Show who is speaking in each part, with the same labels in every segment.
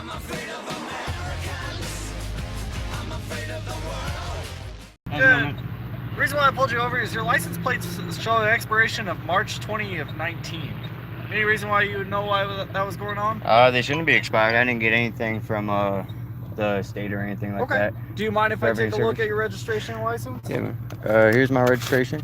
Speaker 1: I'm afraid of Americans. I'm afraid of the world.
Speaker 2: The reason why I pulled you over is your license plates show an expiration of March 20 of 19. Any reason why you know why that was going on?
Speaker 3: They shouldn't be expired. I didn't get anything from the state or anything like that.
Speaker 2: Do you mind if I take a look
Speaker 3: service.
Speaker 2: at your registration and license?
Speaker 3: Yeah, man. Here's my registration.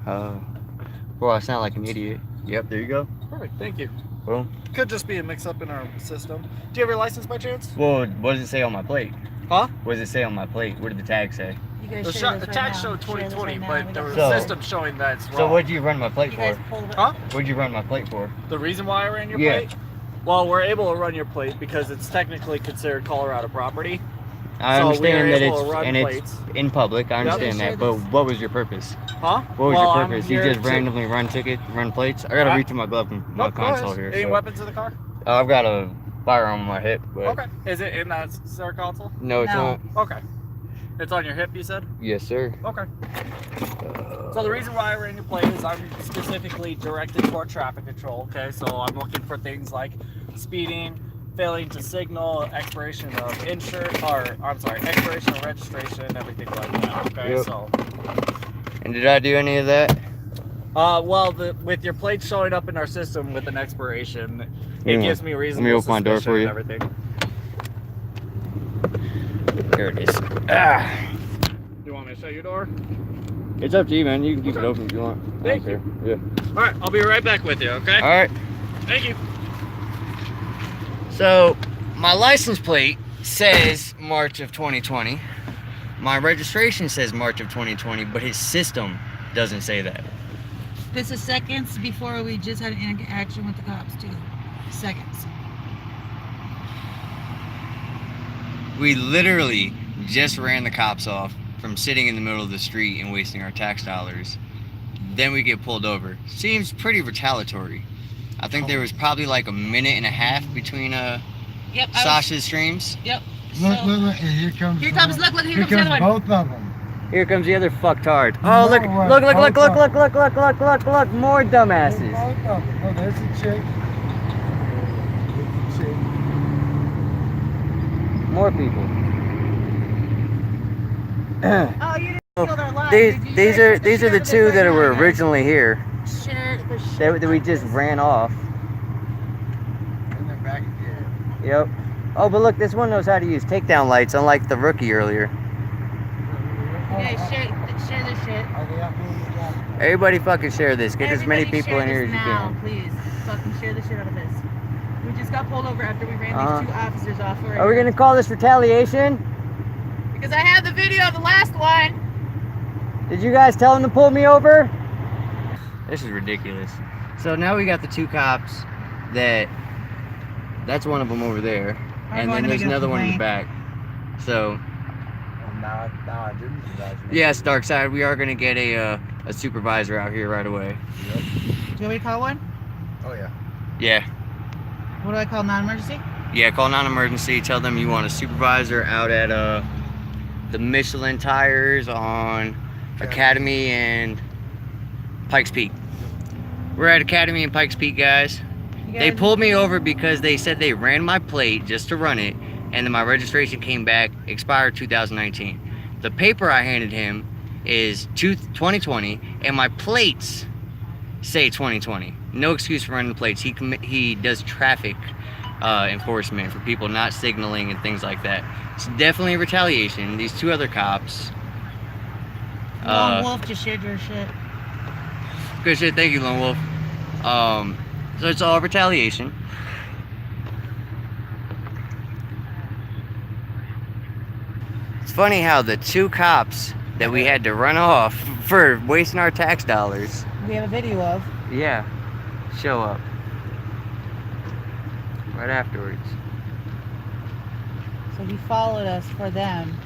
Speaker 3: Well, I sound like an idiot. Yep, there you go.
Speaker 2: Perfect, thank you.
Speaker 3: Well,
Speaker 2: Could just be a mix-up in our system. Do you have your license by chance?
Speaker 3: well, what does it say on my plate?
Speaker 2: Huh?
Speaker 3: What does it say on my plate? What did the tag say?
Speaker 4: You guys
Speaker 2: The,
Speaker 4: share this
Speaker 2: the
Speaker 4: right
Speaker 2: tag
Speaker 4: now.
Speaker 2: showed
Speaker 4: Share this
Speaker 2: 2020,
Speaker 4: right now.
Speaker 2: but
Speaker 4: We
Speaker 2: there was
Speaker 4: got-
Speaker 2: a
Speaker 3: So-
Speaker 2: system showing that's wrong.
Speaker 3: So what'd you run my plate
Speaker 4: You
Speaker 3: for?
Speaker 4: guys pulled it.
Speaker 2: Huh?
Speaker 3: What'd you run my plate for?
Speaker 2: The reason why I ran your
Speaker 3: Yeah.
Speaker 2: plate? Well, we're able to run your plate because it's technically considered Colorado property.
Speaker 3: I
Speaker 2: So we
Speaker 3: understand
Speaker 2: are
Speaker 3: that
Speaker 2: able to
Speaker 3: it's
Speaker 2: run
Speaker 3: and
Speaker 2: plates.
Speaker 3: it's in public. I understand
Speaker 4: Yep.
Speaker 3: that, but what was your purpose?
Speaker 2: Huh?
Speaker 3: What was
Speaker 2: Well,
Speaker 3: your
Speaker 2: I'm
Speaker 3: purpose? You
Speaker 2: here
Speaker 3: just
Speaker 2: to-
Speaker 3: randomly run plates? I gotta
Speaker 2: Huh?
Speaker 3: reach in my glove and my
Speaker 2: Nope, go ahead.
Speaker 3: console here.
Speaker 2: Any
Speaker 3: So.
Speaker 2: weapons in the car?
Speaker 3: I've got a firearm on my hip, but
Speaker 2: Okay. Is it in that center console?
Speaker 3: no, it's
Speaker 4: No.
Speaker 3: not.
Speaker 2: Okay. It's on your hip, you said?
Speaker 3: Yes, sir.
Speaker 2: Okay. So the reason why I ran your plate is I'm specifically directed toward traffic control, okay? So I'm looking for things like speeding, failing to signal, expiration of expiration of registration, and everything like that, okay?
Speaker 3: Yep.
Speaker 2: So,
Speaker 3: And did I do any of that?
Speaker 2: well, with your plate showing up in our system with an expiration, it
Speaker 3: Yeah.
Speaker 2: gives me reason.
Speaker 3: Let me open my door for you.
Speaker 2: Everything.
Speaker 3: There it is. Ah.
Speaker 2: Do you want me to shut your door?
Speaker 3: It's up to you, man. You can keep it open if you want. I
Speaker 2: Thank
Speaker 3: don't care.
Speaker 2: All right, I'll be right back with you, okay?
Speaker 3: Yeah. All right.
Speaker 2: Thank you.
Speaker 3: So, my license plate says March of 2020. My registration says March of 2020, but his system doesn't say that.
Speaker 4: This is seconds before we just had an interaction with the cops too. Seconds.
Speaker 3: We literally just ran the cops off from sitting in the middle of the street and wasting our tax dollars. Then we get pulled over. Seems pretty retaliatory. I think there was probably like a minute and a half between
Speaker 4: Yep.
Speaker 3: Sasha's streams.
Speaker 4: Yep.
Speaker 5: Look,
Speaker 4: So-
Speaker 5: look, look, and here comes.
Speaker 4: Here comes. Look. Here
Speaker 5: Here
Speaker 4: comes the
Speaker 5: comes
Speaker 4: other one.
Speaker 5: both of them.
Speaker 3: Here comes the other fucktard.
Speaker 5: No,
Speaker 3: Oh, look,
Speaker 5: what?
Speaker 3: look,
Speaker 5: Both of
Speaker 3: look, more dumbasses.
Speaker 5: Both of them. Oh, there's a chick. There's a chick.
Speaker 3: More people.
Speaker 4: Oh, you didn't steal their lives.
Speaker 3: These are the two that were originally here
Speaker 4: Share the shit.
Speaker 3: that we just ran off.
Speaker 5: And they're back again.
Speaker 3: Yep. Oh, but look, this one knows how to use takedown lights, unlike the rookie earlier.
Speaker 4: Yeah, share this shit.
Speaker 5: Are they up here?
Speaker 3: Everybody fucking share this. Get as many
Speaker 4: Everybody
Speaker 3: people in
Speaker 4: share
Speaker 3: here as
Speaker 4: this
Speaker 3: you
Speaker 4: now,
Speaker 3: can.
Speaker 4: please. Fucking share the shit out of this. We just got pulled over after we ran these two officers off.
Speaker 3: Are we gonna call this retaliation?
Speaker 4: Because I have the video of the last one.
Speaker 3: Did you guys tell them to pull me over? This is ridiculous. So now we got the two cops that's one of them over there.
Speaker 4: I'm
Speaker 3: And
Speaker 4: going
Speaker 3: then
Speaker 4: to
Speaker 3: there's
Speaker 4: make a
Speaker 3: another one in the
Speaker 4: complaint.
Speaker 3: back. So,
Speaker 5: Well, now I do need to.
Speaker 3: yes, Darkside, we are gonna get a supervisor out here right away.
Speaker 4: Do you want me to call one?
Speaker 5: Oh, yeah.
Speaker 3: Yeah.
Speaker 4: What do I call non-emergency?
Speaker 3: Yeah, call non-emergency. Tell them you want a supervisor out at the Michelin tires on Academy and Pikes Peak. We're at Academy and Pikes Peak, guys. They pulled me over because they said they ran my plate just to run it, and then my registration came back expired 2019. The paper I handed him is 2020, and my plates say 2020. No excuse for running the plates. He does traffic enforcement for people not signaling and things like that. It's definitely retaliation. These two other cops.
Speaker 4: Lone Wolf just shared your shit.
Speaker 3: Good shit. Thank you, Lone Wolf. So it's all retaliation. It's funny how the two cops that we had to run off for wasting our tax dollars,
Speaker 4: We have a video of.
Speaker 3: yeah, show up right afterwards.
Speaker 4: So he followed us for them.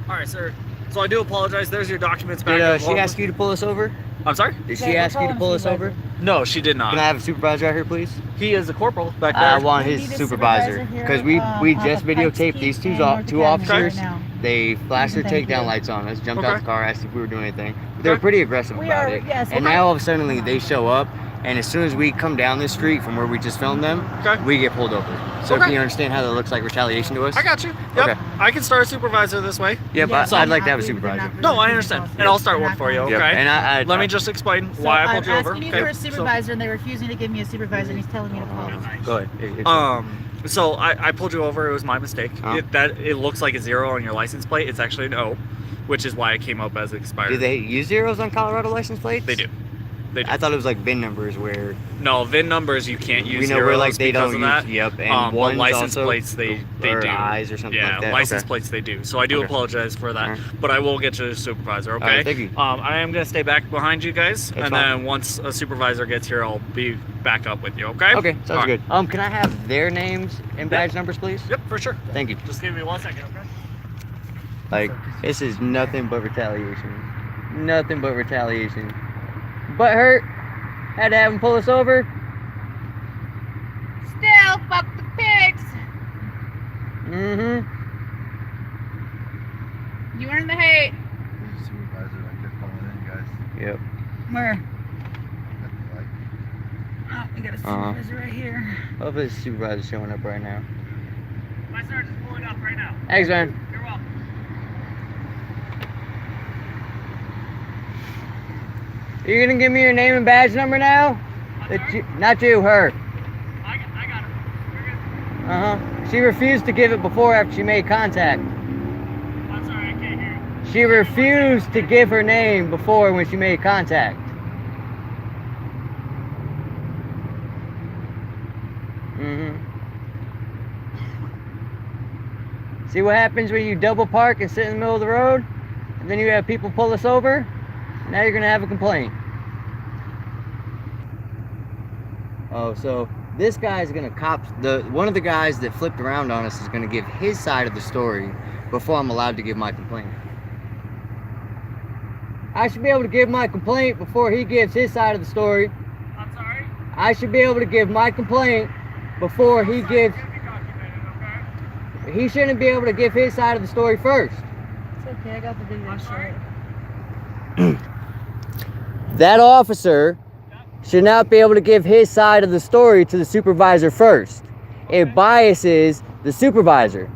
Speaker 2: All right, sir. So I do apologize. There's your documents back.
Speaker 3: Did she ask you to pull us over?
Speaker 2: I'm sorry?
Speaker 3: Did
Speaker 4: Yeah,
Speaker 3: she
Speaker 4: we're
Speaker 3: ask you to
Speaker 4: calling
Speaker 3: pull us over?
Speaker 4: supervisor.
Speaker 2: No, she did not.
Speaker 3: Can I have a supervisor out here, please?
Speaker 2: He is a corporal back there.
Speaker 3: I want
Speaker 4: We
Speaker 3: his
Speaker 4: need a
Speaker 3: supervisor
Speaker 4: supervisor here,
Speaker 3: because we
Speaker 4: on
Speaker 3: just
Speaker 4: the Pikes
Speaker 3: videotaped
Speaker 4: Peak
Speaker 3: these
Speaker 4: and North
Speaker 3: two
Speaker 4: Academy
Speaker 3: officers.
Speaker 4: right now.
Speaker 3: They flashed their
Speaker 4: Thank
Speaker 3: takedown
Speaker 4: you.
Speaker 3: lights on us, jumped out
Speaker 2: Okay.
Speaker 3: the car, asked if we were doing anything. They were
Speaker 2: Okay.
Speaker 3: pretty aggressive
Speaker 4: We
Speaker 3: about
Speaker 4: are,
Speaker 3: it.
Speaker 4: yes.
Speaker 3: And
Speaker 4: okay.
Speaker 3: now all of a sudden they show up and as soon as we come down this street from where we just filmed them,
Speaker 2: Okay.
Speaker 3: we get pulled over. So
Speaker 2: Okay.
Speaker 3: can you understand how that looks like retaliation to us?
Speaker 2: I got you. Yep.
Speaker 3: Okay.
Speaker 2: I can start a supervisor this way.
Speaker 3: Yeah, but
Speaker 2: So-
Speaker 3: I'd like to have a supervisor.
Speaker 2: No, I understand. And I'll start one for you, okay?
Speaker 3: Yep. And I
Speaker 2: Let me just explain why I pulled you
Speaker 4: I'm
Speaker 2: over.
Speaker 4: asking you
Speaker 2: okay?
Speaker 4: for a supervisor, and they're refusing to give me a supervisor, and he's telling me to call him.
Speaker 3: Go ahead.
Speaker 2: So I pulled you over. It was my mistake.
Speaker 3: Huh?
Speaker 2: It looks like a 0 on your license plate. It's actually an O, which is why it came up as expired.
Speaker 3: Do they use zeros on Colorado license plates?
Speaker 2: They do. They do.
Speaker 3: I thought it was like VIN numbers where
Speaker 2: No, VIN numbers you can't use.
Speaker 3: we know where like
Speaker 2: zeros
Speaker 3: they
Speaker 2: because
Speaker 3: don't
Speaker 2: of
Speaker 3: use.
Speaker 2: that.
Speaker 3: Yep, and
Speaker 2: But
Speaker 3: ones
Speaker 2: license
Speaker 3: also,
Speaker 2: plates they
Speaker 3: or
Speaker 2: do.
Speaker 3: eyes or something
Speaker 2: Yeah,
Speaker 3: like that.
Speaker 2: license
Speaker 3: Okay.
Speaker 2: plates they do. So I do
Speaker 3: Okay.
Speaker 2: apologize for that,
Speaker 3: Alright.
Speaker 2: but I will get you a supervisor. Okay.
Speaker 3: Alright, thank you.
Speaker 2: I am gonna stay back behind you guys,
Speaker 3: That's
Speaker 2: and
Speaker 3: fine.
Speaker 2: then once a supervisor gets here, I'll be back up with you. Okay.
Speaker 3: Okay, sounds
Speaker 2: Alright.
Speaker 3: good. Can I have their names and badge numbers, please?
Speaker 2: Yep, for sure.
Speaker 3: Thank you.
Speaker 2: Just give me 1 second, okay?
Speaker 3: Like, this is nothing but retaliation. Nothing but retaliation. Butt hurt. Had to have him pull us over.
Speaker 4: Still, fuck the pigs.
Speaker 3: Mm-hmm.
Speaker 4: You earned the hate.
Speaker 5: There's a supervisor like they're calling in, guys.
Speaker 3: Yep.
Speaker 4: Where?
Speaker 5: Like,
Speaker 4: Oh, we got a
Speaker 3: Uh-huh.
Speaker 4: supervisor right here.
Speaker 3: Hopefully the supervisor's showing up right now.
Speaker 2: My sergeant's pulling up right now.
Speaker 3: Thanks, man.
Speaker 2: You're welcome.
Speaker 3: Are you gonna give me your name and badge number now? Not you, her.
Speaker 2: I got it. You're good.
Speaker 3: Uh-huh. She refused to give it before after she made contact.
Speaker 2: I'm sorry, I can't hear you.
Speaker 3: She refused to give her name before when she made contact. Mm-hmm. See what happens when you double park and sit in the middle of the road? And then you have people pull us over? Now you're gonna have a complaint. Oh, so this guy's gonna one of the guys that flipped around on us is gonna give his side of the story before I'm allowed to give my complaint. I should be able to give my complaint before he gives his side of the story.
Speaker 2: I'm sorry.
Speaker 3: I should be able to give my complaint before he gives.
Speaker 2: Be documented, okay?
Speaker 3: He shouldn't be able to give his side of the story first.
Speaker 4: It's okay, I got the video.
Speaker 2: I'm sorry.
Speaker 3: That officer should not be able to give his side of the story to the supervisor first. It biases the supervisor.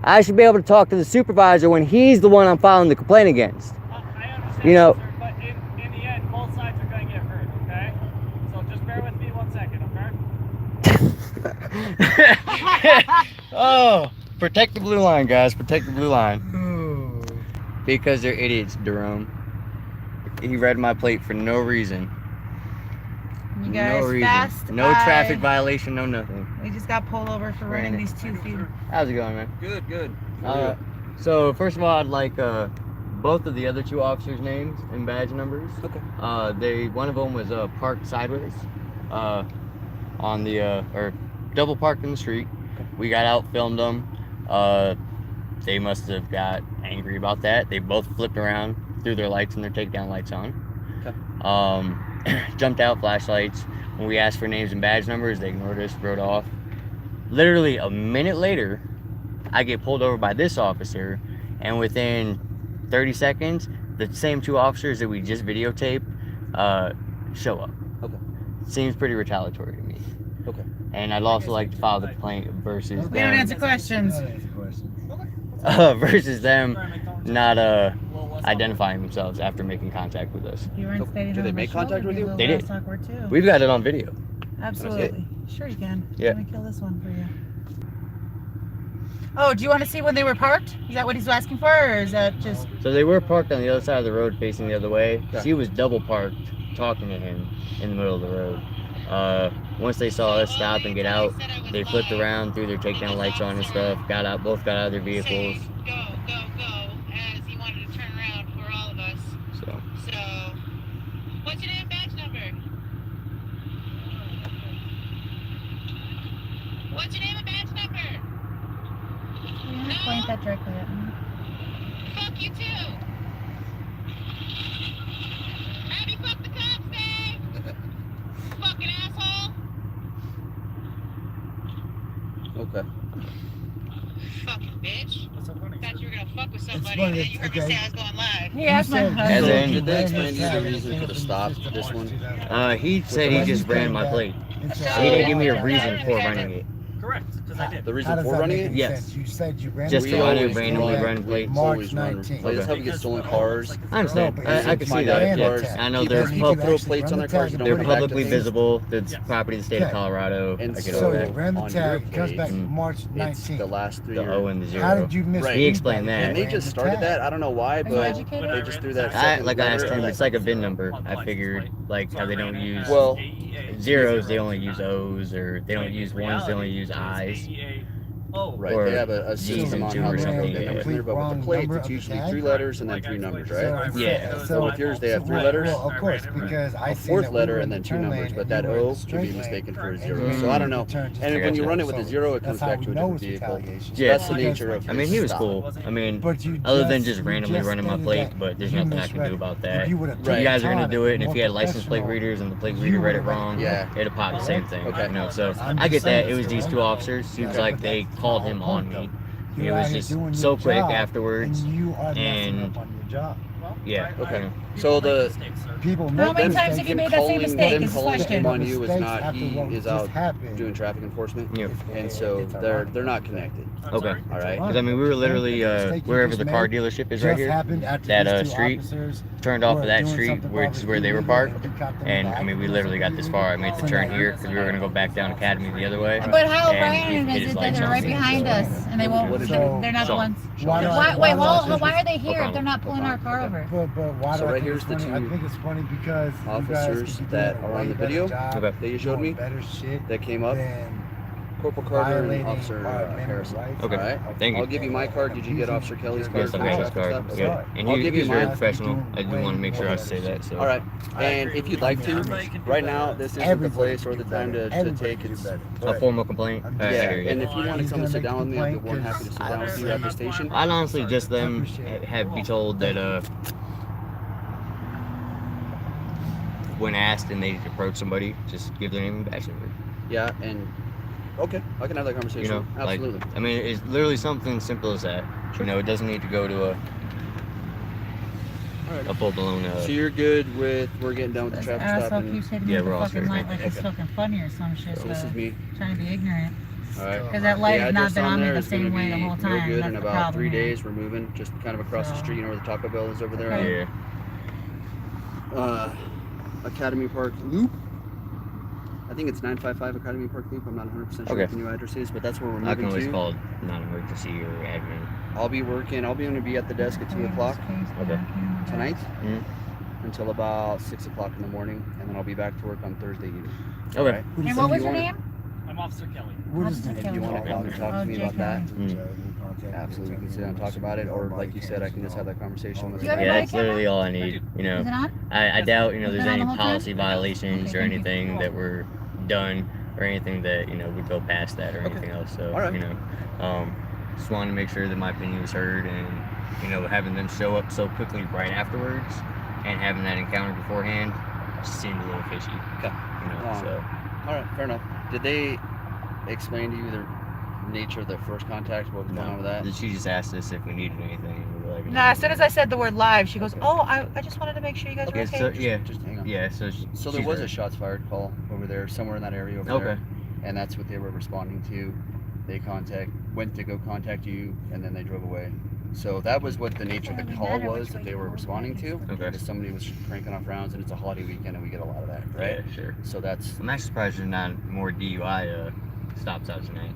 Speaker 3: I should be able to talk to the supervisor when he's the one I'm filing the complaint against.
Speaker 2: I understand,
Speaker 3: You know-
Speaker 2: sir, but in the end, both sides are going to get hurt, okay? So just bear with me 1 second, okay?
Speaker 3: Oh, protect the blue line, guys. Protect the blue line. Because they're idiots, Jerome. He read my plate for no reason.
Speaker 4: You guys,
Speaker 3: No reason.
Speaker 4: fast.
Speaker 3: No traffic violation, no nothing.
Speaker 4: We just got pulled over for running
Speaker 3: Ran it.
Speaker 4: these 2 feet.
Speaker 3: How's it going, man?
Speaker 5: good, good.
Speaker 3: So first of all, I'd like both of the other 2 officers' names and badge numbers.
Speaker 5: Okay.
Speaker 3: One of them was parked sideways, on the or double parked in the street. We got out, filmed them. They must have got angry about that. They both flipped around, threw their lights and their takedown lights on.
Speaker 5: Okay.
Speaker 3: Jumped out, flashlights. When we asked for names and badge numbers, they ignored us, rode off. Literally a minute later, I get pulled over by this officer, and within 30 seconds, the same 2 officers that we just videotaped show up.
Speaker 5: Okay.
Speaker 3: Seems pretty retaliatory to me.
Speaker 5: Okay.
Speaker 3: And I'd also like to file the complaint versus
Speaker 4: We don't
Speaker 3: them,
Speaker 4: answer questions.
Speaker 3: versus them not identifying themselves after making contact with us.
Speaker 4: You weren't stating
Speaker 5: Did they
Speaker 4: on my
Speaker 5: make contact
Speaker 4: shoulder,
Speaker 5: with
Speaker 4: be a
Speaker 5: you?
Speaker 4: little
Speaker 3: They
Speaker 4: less
Speaker 3: did.
Speaker 4: awkward too.
Speaker 3: We've got it on video.
Speaker 4: Absolutely. Sure you can.
Speaker 3: Yeah.
Speaker 4: Let me kill this one for you. Oh, do you want to see when they were parked? Is that what he's asking for, or is that just...
Speaker 3: So they were parked on the other side of the road facing the other way.
Speaker 5: Okay.
Speaker 3: She was double parked talking to him in the middle of the road. Once they saw us stop and get out, they flipped around, threw their takedown lights on and stuff, both got out of their vehicles.
Speaker 6: Go, as he wanted to turn around for all of us.
Speaker 3: So
Speaker 6: So, what's your name, badge number? What's your name and badge number?
Speaker 4: Point that directly at me.
Speaker 6: Fuck you too. Have you fucked the cops, Dave? Fucking asshole.
Speaker 5: Okay.
Speaker 6: Fucking bitch.
Speaker 2: What's so funny?
Speaker 6: Thought you were gonna fuck with somebody,
Speaker 7: funny,
Speaker 6: and then you heard me
Speaker 7: okay.
Speaker 6: say I was going live.
Speaker 4: He asked my
Speaker 7: said-
Speaker 3: As
Speaker 4: husband.
Speaker 3: in-
Speaker 5: Did they explain to you the reason for the stop, this one?
Speaker 3: He said he just ran my plate. He didn't give me a reason for running it.
Speaker 2: Correct, because I did.
Speaker 5: The reason for running it?
Speaker 3: Yes.
Speaker 7: You said you ran
Speaker 3: Just
Speaker 5: We
Speaker 3: to run it,
Speaker 5: always
Speaker 3: randomly
Speaker 5: run-
Speaker 3: run plates.
Speaker 7: March
Speaker 5: Always run
Speaker 7: 19th.
Speaker 5: plates. That's how we get stolen cars.
Speaker 3: I understand.
Speaker 7: No, but
Speaker 3: I
Speaker 7: it's
Speaker 3: can
Speaker 5: my
Speaker 3: see
Speaker 5: dad
Speaker 3: that.
Speaker 5: cars.
Speaker 3: I know
Speaker 5: Keep
Speaker 3: they're
Speaker 5: them-
Speaker 7: You
Speaker 5: they'll
Speaker 7: can
Speaker 5: throw
Speaker 7: actually
Speaker 5: plates
Speaker 7: run
Speaker 5: on
Speaker 7: the
Speaker 5: their cars.
Speaker 7: tag.
Speaker 5: They
Speaker 3: they're
Speaker 5: don't bring it back to
Speaker 3: publicly
Speaker 5: things.
Speaker 3: visible. It's
Speaker 2: Yes.
Speaker 3: property of the state of
Speaker 7: Okay.
Speaker 3: Colorado.
Speaker 5: And
Speaker 3: I get
Speaker 7: So
Speaker 3: over
Speaker 7: you
Speaker 3: that.
Speaker 7: ran the
Speaker 5: On
Speaker 7: tag,
Speaker 5: your
Speaker 7: it comes back
Speaker 5: plate,
Speaker 7: March
Speaker 5: It's
Speaker 7: 19th.
Speaker 5: the last 3
Speaker 3: The
Speaker 5: years.
Speaker 3: O and the 0.
Speaker 7: How did you miss?
Speaker 5: Right.
Speaker 3: He explained that.
Speaker 5: And they just started that. I don't know why,
Speaker 4: you
Speaker 5: but
Speaker 4: educated?
Speaker 5: they just threw that.
Speaker 3: I
Speaker 5: second
Speaker 3: like I asked
Speaker 5: letter
Speaker 3: him.
Speaker 5: of
Speaker 3: It's
Speaker 5: that.
Speaker 3: like a VIN number. I figured like how they don't use
Speaker 5: Well,
Speaker 3: zeros, they only use O's, or they don't use ones, they only use I's.
Speaker 5: Right,
Speaker 3: or
Speaker 5: they have a
Speaker 3: G's
Speaker 5: system on
Speaker 3: and
Speaker 5: how
Speaker 3: two
Speaker 5: they
Speaker 3: or
Speaker 5: know
Speaker 3: something,
Speaker 5: the
Speaker 3: yeah.
Speaker 5: numbers in there, but with the plates, it's usually 3 letters and then 3 numbers, right?
Speaker 3: Yeah.
Speaker 5: So with yours, they have 3 letters.
Speaker 7: Well, of course, because I
Speaker 5: A
Speaker 7: seen
Speaker 5: 4th
Speaker 7: that we
Speaker 5: letter
Speaker 7: were
Speaker 5: and
Speaker 7: in
Speaker 5: then
Speaker 7: the
Speaker 5: 2
Speaker 7: turn
Speaker 5: numbers,
Speaker 7: lane
Speaker 5: but
Speaker 7: and
Speaker 5: that
Speaker 7: you were in
Speaker 5: O
Speaker 7: the
Speaker 5: could be
Speaker 7: straight lane.
Speaker 5: mistaken for a
Speaker 3: Mm.
Speaker 5: 0. So I don't know. And when you run it with a 0, it comes
Speaker 7: That's how
Speaker 5: back to
Speaker 7: we
Speaker 5: a
Speaker 7: know
Speaker 5: different
Speaker 7: it's
Speaker 5: vehicle.
Speaker 7: retaliation.
Speaker 3: Yeah.
Speaker 5: That's the nature of
Speaker 3: I mean, he
Speaker 5: his
Speaker 3: was
Speaker 5: stop.
Speaker 3: cool. I mean,
Speaker 7: But you
Speaker 3: other than
Speaker 7: you
Speaker 3: just randomly running my
Speaker 7: stated
Speaker 3: plate,
Speaker 7: that
Speaker 3: but there's
Speaker 7: you
Speaker 3: nothing I can
Speaker 7: misread
Speaker 3: do
Speaker 7: it.
Speaker 3: about
Speaker 7: If
Speaker 3: that.
Speaker 7: you would've
Speaker 3: You
Speaker 7: taken
Speaker 3: guys are gonna
Speaker 7: time
Speaker 3: do it, and if
Speaker 7: more
Speaker 3: you had license plate
Speaker 7: professional,
Speaker 3: readers and the plate
Speaker 7: you
Speaker 3: reader read it
Speaker 7: would've
Speaker 3: wrong,
Speaker 5: Yeah.
Speaker 3: it'd pop the same thing.
Speaker 5: Okay.
Speaker 3: You know, so
Speaker 7: I'm
Speaker 3: I get
Speaker 7: just
Speaker 3: that.
Speaker 7: saying
Speaker 3: It was
Speaker 7: this,
Speaker 3: these
Speaker 7: right?
Speaker 3: 2 officers. Seems
Speaker 7: Yeah.
Speaker 3: like they called him on me.
Speaker 7: You're
Speaker 3: It
Speaker 7: out
Speaker 3: was
Speaker 7: here
Speaker 3: just
Speaker 7: doing
Speaker 3: so
Speaker 7: your
Speaker 3: quick
Speaker 7: job,
Speaker 3: afterwards.
Speaker 7: and you are messing
Speaker 3: and-
Speaker 7: up on your job.
Speaker 3: Yeah.
Speaker 5: Okay. So the
Speaker 7: People
Speaker 4: How
Speaker 7: make
Speaker 4: many
Speaker 5: them-
Speaker 4: times have you made that same mistake?
Speaker 5: them
Speaker 4: Is the
Speaker 5: calling
Speaker 4: question.
Speaker 5: him on you is
Speaker 7: Mistakes
Speaker 5: not
Speaker 7: after
Speaker 5: he
Speaker 7: what
Speaker 5: is
Speaker 7: just
Speaker 5: out
Speaker 7: happened.
Speaker 5: doing traffic enforcement,
Speaker 3: Yep.
Speaker 5: and so they're not connected.
Speaker 3: Okay.
Speaker 5: All right.
Speaker 3: Because I mean, we were literally wherever the car dealership is right here. That street turned off of that street, which is where they were parked. And I mean, we literally got this far. I made the turn here because we were gonna go back down Academy the other way.
Speaker 4: But how
Speaker 3: And
Speaker 4: random
Speaker 3: he hit
Speaker 4: is
Speaker 3: his
Speaker 4: it that
Speaker 3: lights
Speaker 4: they're
Speaker 3: on
Speaker 4: right
Speaker 3: me,
Speaker 4: behind
Speaker 3: so-
Speaker 4: us and they won't?
Speaker 5: What is
Speaker 7: it?
Speaker 4: They're not the
Speaker 3: Sean.
Speaker 4: ones.
Speaker 7: Why do I-
Speaker 4: Why, wait,
Speaker 7: why do I-
Speaker 4: why are they here if
Speaker 3: problem.
Speaker 4: they're not pulling our car over?
Speaker 7: But why
Speaker 5: So
Speaker 7: do I
Speaker 5: right
Speaker 7: think
Speaker 5: here's
Speaker 7: it's
Speaker 5: the
Speaker 7: funny? I
Speaker 5: 2
Speaker 7: think it's funny because you guys
Speaker 5: officers
Speaker 7: could be
Speaker 5: that
Speaker 7: doing a
Speaker 5: are on
Speaker 7: way
Speaker 5: the
Speaker 7: better
Speaker 5: video
Speaker 7: job,
Speaker 3: Okay.
Speaker 5: that you showed me
Speaker 7: doing better shit
Speaker 5: that came up.
Speaker 7: than
Speaker 5: Corporal Carter and
Speaker 7: violating
Speaker 5: Officer
Speaker 7: our amendment
Speaker 5: Harrison.
Speaker 7: rights.
Speaker 3: Okay.
Speaker 5: All right.
Speaker 3: Thank you.
Speaker 5: I'll give you my card. Did you get Officer Kelly's card?
Speaker 3: Yes, I got his card.
Speaker 5: Okay.
Speaker 3: Yeah. And
Speaker 5: I'll
Speaker 3: he
Speaker 5: give you
Speaker 3: was very
Speaker 5: mine.
Speaker 3: professional. I do want to make sure I say that. So.
Speaker 5: All right. And if you'd like to, right now this isn't the place or the time to take it.
Speaker 3: A formal complaint.
Speaker 7: I'm
Speaker 3: I
Speaker 7: just-
Speaker 3: hear
Speaker 5: Yeah, and
Speaker 3: you.
Speaker 5: if you want to
Speaker 7: He's
Speaker 5: come and
Speaker 7: gonna
Speaker 5: sit
Speaker 7: make
Speaker 5: down with me, I'll be more than happy to sit down with you at the station.
Speaker 3: I'd honestly just them have be told that when asked and they approach somebody, just give their name and badge number.
Speaker 5: Yeah, and okay, I can have that conversation.
Speaker 3: You know,
Speaker 5: Absolutely.
Speaker 3: like I mean, it's literally something simple as that. You know, it doesn't need to go to a full blown.
Speaker 5: So you're good with we're getting done with the
Speaker 4: This
Speaker 5: traffic stop
Speaker 4: asshole
Speaker 5: and
Speaker 4: keeps hitting me
Speaker 3: Yeah,
Speaker 4: with
Speaker 3: we're
Speaker 4: the
Speaker 3: all
Speaker 4: fucking
Speaker 3: straight.
Speaker 4: light like it's
Speaker 5: Okay.
Speaker 4: fucking funny or some shit.
Speaker 5: so this is me.
Speaker 4: Trying to be ignorant.
Speaker 5: All right.
Speaker 4: Because that light
Speaker 5: The
Speaker 4: has not
Speaker 5: address
Speaker 4: been on me
Speaker 5: there
Speaker 4: the
Speaker 5: is gonna
Speaker 4: same way
Speaker 5: be
Speaker 4: the whole
Speaker 5: no
Speaker 4: time.
Speaker 5: good
Speaker 4: That's
Speaker 5: in
Speaker 4: the
Speaker 5: about
Speaker 4: problem
Speaker 5: 3
Speaker 4: here.
Speaker 5: days. We're moving just kind of across the
Speaker 4: So-
Speaker 5: street. You know where the Taco Bell is over there.
Speaker 4: Okay.
Speaker 3: Yeah.
Speaker 5: Academy Park Loop. I think it's 955 Academy Park Loop. I'm not 100% sure
Speaker 3: Okay.
Speaker 5: what the new address is, but that's where we're
Speaker 3: I can
Speaker 5: moving
Speaker 3: always
Speaker 5: to.
Speaker 3: call non-emergency or admin.
Speaker 5: I'll be working. I'll be going to be at the desk at 2 o'clock
Speaker 3: Okay.
Speaker 5: tonight
Speaker 3: Mhm.
Speaker 5: until about 6 o'clock in the morning, and then I'll be back to work on Thursday evening.
Speaker 3: Okay.
Speaker 5: Alright?
Speaker 4: And what was
Speaker 5: you
Speaker 4: your
Speaker 5: wanna-
Speaker 4: name?
Speaker 2: I'm Officer Kelly.
Speaker 7: What is
Speaker 4: Officer
Speaker 7: the
Speaker 5: If you want to come and talk to me
Speaker 4: Oh,
Speaker 5: about that,
Speaker 3: Mm.
Speaker 5: absolutely, we can sit down and talk about it. Or like you said, I can just have that conversation with
Speaker 4: Do you have
Speaker 5: you.
Speaker 4: your
Speaker 3: Yeah,
Speaker 4: body
Speaker 3: that's literally all I need. You know,
Speaker 4: Is it on?
Speaker 3: I doubt
Speaker 4: Is
Speaker 3: there's
Speaker 4: it on
Speaker 3: any
Speaker 4: the whole time?
Speaker 3: policy violations
Speaker 4: Okay,
Speaker 3: or
Speaker 4: thank you.
Speaker 3: anything that were done or anything that would go past that or
Speaker 5: Okay.
Speaker 3: anything else. So
Speaker 5: Alright.
Speaker 3: just wanted to make sure that my opinion was heard, and having them show up so quickly right afterwards and having that encounter beforehand just seemed a little fishy.
Speaker 5: Okay.
Speaker 3: So
Speaker 5: All right, fair enough. Did they explain to you the nature of the first contact? What was going on with that?
Speaker 3: She just asked us if we needed anything. We were like,
Speaker 4: No, as soon as I said the word live, she goes, "Oh, I just wanted to make sure you guys were
Speaker 3: Okay,
Speaker 4: okay."
Speaker 3: so yeah,
Speaker 5: Just hang on.
Speaker 3: yeah. So
Speaker 5: So there
Speaker 3: she's
Speaker 5: was
Speaker 3: there.
Speaker 5: a shots fired call over there, somewhere in that area over
Speaker 3: Okay.
Speaker 5: there, and that's what they were responding to. They went to go contact you, and then they drove away. So that was what the nature of the call was that they were responding to.
Speaker 3: Okay.
Speaker 5: Because somebody was cranking off rounds, and it's a holiday weekend, and we get a lot of that, right?
Speaker 3: Yeah, sure.
Speaker 5: So that's
Speaker 3: I'm actually surprised there's not more DUI stops out tonight.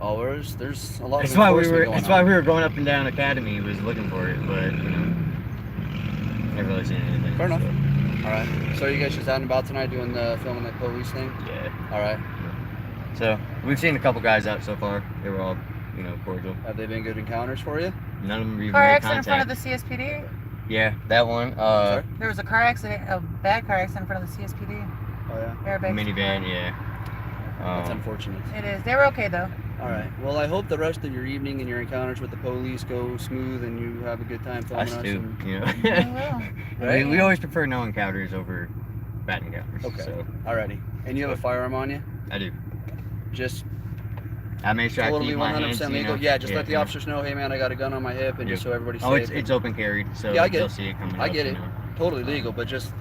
Speaker 5: all there's a lot
Speaker 3: That's
Speaker 5: of
Speaker 3: why we
Speaker 5: enforcement
Speaker 3: were.
Speaker 5: going
Speaker 3: That's why
Speaker 5: on.
Speaker 3: we were going up and down Academy. Was looking for it, but never really seen anything.
Speaker 5: Fair enough.
Speaker 3: so,
Speaker 5: All right. So you guys just out and about tonight doing the filming the police thing?
Speaker 3: yeah.
Speaker 5: All right.
Speaker 3: So we've seen a couple guys out so far. They were all, cordial.
Speaker 5: Have they been good encounters for you?
Speaker 3: None of them even
Speaker 4: Car
Speaker 3: made
Speaker 4: accident in front
Speaker 3: contact.
Speaker 4: of the CSPD.
Speaker 3: Yeah, that one.
Speaker 5: Sorry?
Speaker 4: There was a car accident, a bad car accident in front of the CSPD.
Speaker 5: Oh yeah.
Speaker 4: Airbag.
Speaker 3: Minivan. Yeah.
Speaker 5: That's unfortunate.
Speaker 4: It is. They were okay though.
Speaker 5: All right. Well, I hope the rest of your evening and your encounters with the police go smooth and you have a good time filming
Speaker 3: Us
Speaker 5: us.
Speaker 3: too.
Speaker 5: and-
Speaker 4: They will.
Speaker 3: I mean, we always prefer no encounters over bad encounters.
Speaker 5: Okay.
Speaker 3: So
Speaker 5: Alrighty. And you have a firearm on you?
Speaker 3: I do.
Speaker 5: Just
Speaker 3: I make sure I
Speaker 5: totally
Speaker 3: keep my
Speaker 5: 100%
Speaker 3: hands, you
Speaker 5: legal.
Speaker 3: know?
Speaker 5: Yeah, just let the
Speaker 3: yeah.
Speaker 5: officers know, hey man, I got a gun on my hip, and just so everybody's
Speaker 3: Oh,
Speaker 5: safe.
Speaker 3: it's open carried, so
Speaker 5: Yeah, I get
Speaker 3: they'll
Speaker 5: it.
Speaker 3: see it coming
Speaker 5: I
Speaker 3: up,
Speaker 5: get
Speaker 3: you
Speaker 5: it.
Speaker 3: know.
Speaker 5: Totally legal, but just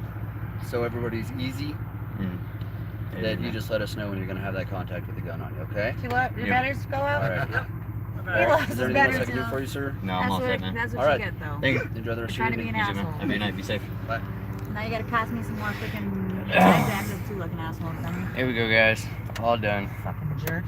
Speaker 5: so everybody's easy,
Speaker 3: Yeah,
Speaker 5: that you just let us know when you're gonna have that contact with the gun on you, okay?
Speaker 8: See what? Your
Speaker 3: Yeah.
Speaker 8: batteries go out?
Speaker 5: All right.
Speaker 8: He lost
Speaker 5: Is
Speaker 8: his
Speaker 5: there anything else I
Speaker 8: batteries
Speaker 5: can do
Speaker 8: out.
Speaker 5: for you, sir?
Speaker 3: No, I'm
Speaker 8: That's
Speaker 3: all
Speaker 8: what,
Speaker 3: set, man.
Speaker 8: that's what
Speaker 5: All
Speaker 8: you
Speaker 5: right.
Speaker 8: get though.
Speaker 3: Thank you.
Speaker 5: Enjoy the rest of
Speaker 8: Trying
Speaker 5: your
Speaker 8: to be
Speaker 5: evening.
Speaker 8: an
Speaker 3: You too, man.
Speaker 8: asshole.
Speaker 3: Have a good night. Be safe.
Speaker 5: Bye.
Speaker 8: Now you gotta cost me some more freaking bags active too, like an asshole. Dummy.
Speaker 3: Here we go, guys. All done.
Speaker 8: Fucking jerk.